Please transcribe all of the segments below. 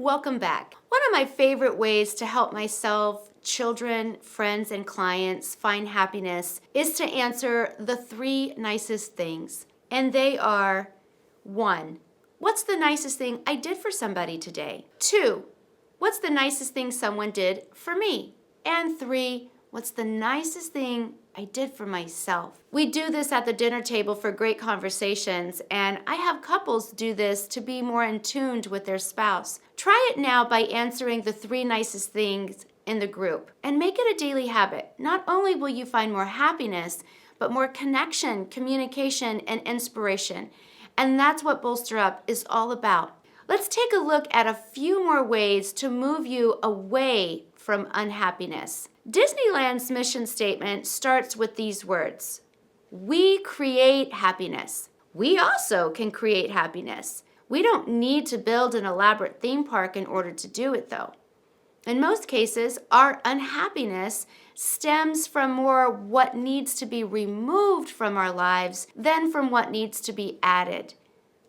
Welcome back. One of my favorite ways to help myself, children, friends, and clients find happiness is to answer the 3 nicest things. And they are: 1, what's the nicest thing I did for somebody today? 2, what's the nicest thing someone did for me? And 3, what's the nicest thing I did for myself? We do this at the dinner table for great conversations, and I have couples do this to be more in tune with their spouse. Try it now by answering the 3 nicest things in the group and make it a daily habit. Not only will you find more happiness, but more connection, communication, and inspiration. And that's what Bolster Up is all about. Let's take a look at a few more ways to move you away from unhappiness. Disneyland's mission statement starts with these words: we create happiness. We also can create happiness. We don't need to build an elaborate theme park in order to do it, though. In most cases, our unhappiness stems from more what needs to be removed from our lives than from what needs to be added.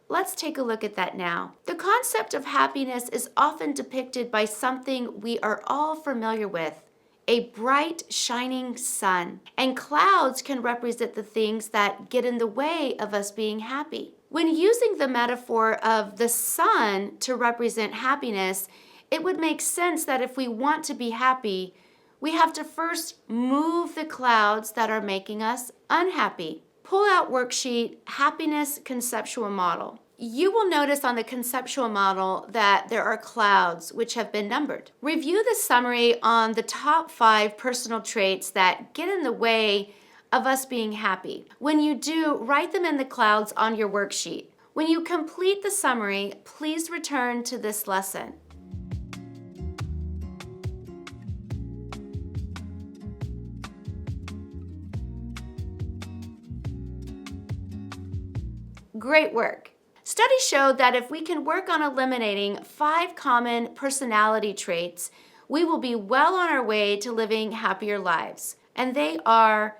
Let's take a look at that now. The concept of happiness is often depicted by something we are all familiar with: a bright, shining sun. And clouds can represent the things that get in the way of us being happy. When using the metaphor of the sun to represent happiness, it would make sense that if we want to be happy, we have to first move the clouds that are making us unhappy. Pull out worksheet Happiness Conceptual Model. You will notice on the conceptual model that there are clouds which have been numbered. Review the summary on the top 5 personal traits that get in the way of us being happy. When you do, write them in the clouds on your worksheet. When you complete the summary, please return to this lesson. Great work. Studies showed that if we can work on eliminating 5 common personality traits, we will be well on our way to living happier lives. And they are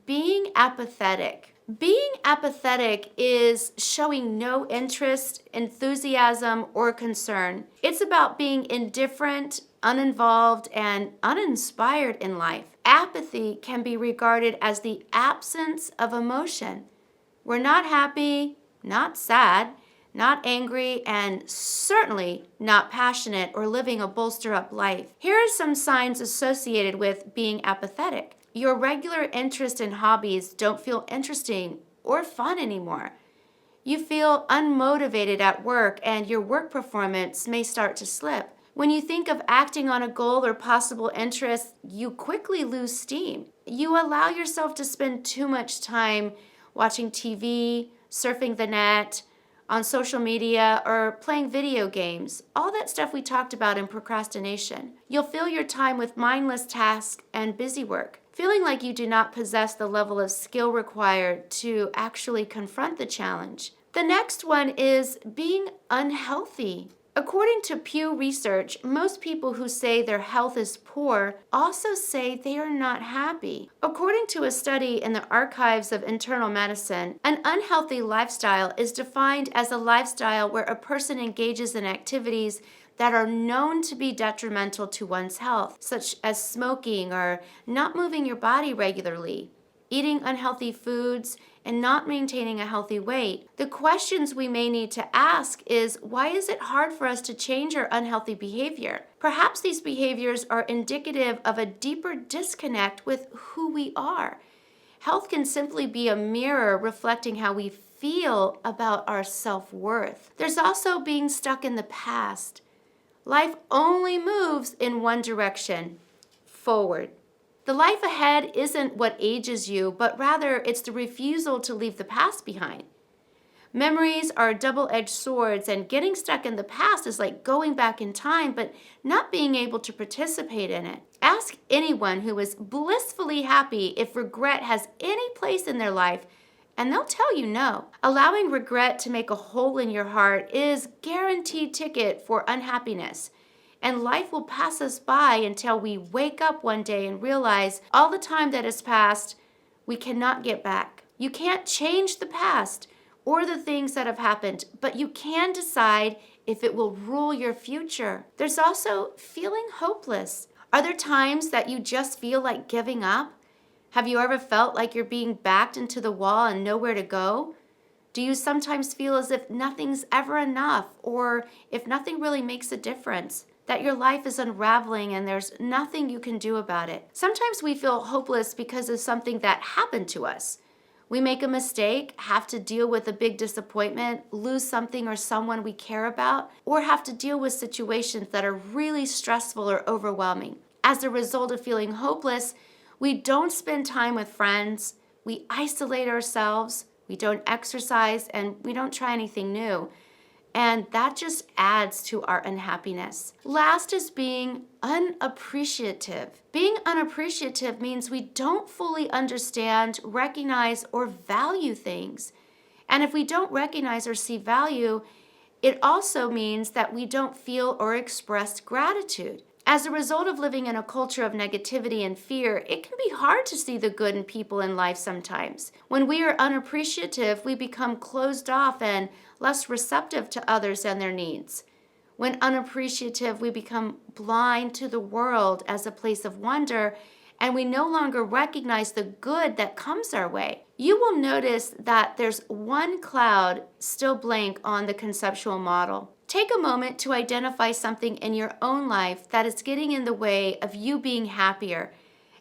being apathetic. Being apathetic is showing no interest, enthusiasm, or concern. It's about being indifferent, uninvolved, and uninspired in life. Apathy can be regarded as the absence of emotion. We're not happy, not sad, not angry, and certainly not passionate or living a bolster up life. Here are some signs associated with being apathetic. Your regular interest in hobbies don't feel interesting or fun anymore. You feel unmotivated at work, and your work performance may start to slip. When you think of acting on a goal or possible interest, you quickly lose steam. You allow yourself to spend too much time watching TV, surfing the net, on social media, or playing video games. All that stuff we talked about in procrastination. You'll fill your time with mindless tasks and busy work, feeling like you do not possess the level of skill required to actually confront the challenge. The next one is being unhealthy. According to Pew Research, most people who say their health is poor also say they are not happy. According to a study in the Archives of Internal Medicine, an unhealthy lifestyle is defined as a lifestyle where a person engages in activities that are known to be detrimental to one's health, such as smoking or not moving your body regularly, eating unhealthy foods, and not maintaining a healthy weight. The questions we may need to ask is, why is it hard for us to change our unhealthy behavior? Perhaps these behaviors are indicative of a deeper disconnect with who we are. Health can simply be a mirror reflecting how we feel about our self-worth. There's also being stuck in the past. Life only moves in one direction, forward. The life ahead isn't what ages you, but rather it's the refusal to leave the past behind. Memories are double-edged swords, and getting stuck in the past is like going back in time, but not being able to participate in it. Ask anyone who is blissfully happy if regret has any place in their life, and they'll tell you no. Allowing regret to make a hole in your heart is guaranteed ticket for unhappiness. And life will pass us by until we wake up one day and realize all the time that has passed, we cannot get back. You can't change the past or the things that have happened, but you can decide if it will rule your future. There's also feeling hopeless. Are there times that you just feel like giving up? Have you ever felt like you're being backed into the wall and nowhere to go? Do you sometimes feel as if nothing's ever enough, or if nothing really makes a difference? That your life is unraveling and there's nothing you can do about it? Sometimes we feel hopeless because of something that happened to us. We make a mistake, have to deal with a big disappointment, lose something or someone we care about, or have to deal with situations that are really stressful or overwhelming. As a result of feeling hopeless, we don't spend time with friends, we isolate ourselves, we don't exercise, and we don't try anything new. And that just adds to our unhappiness. Last is being unappreciative. Being unappreciative means we don't fully understand, recognize, or value things. And if we don't recognize or see value, it also means that we don't feel or express gratitude. As a result of living in a culture of negativity and fear, it can be hard to see the good in people in life sometimes. When we are unappreciative, we become closed off and less receptive to others and their needs. When unappreciative, we become blind to the world as a place of wonder, and we no longer recognize the good that comes our way. You will notice that there's one cloud still blank on the conceptual model. Take a moment to identify something in your own life that is getting in the way of you being happier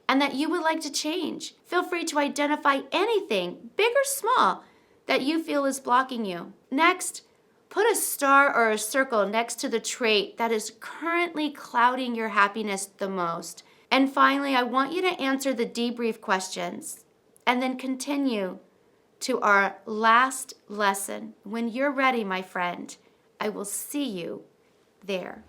and that you would like to change. Feel free to identify anything, big or small, that you feel is blocking you. Next, put a star or a circle next to the trait that is currently clouding your happiness the most. And finally, I want you to answer the debrief questions and then continue to our last lesson. When you're ready, my friend, I will see you there.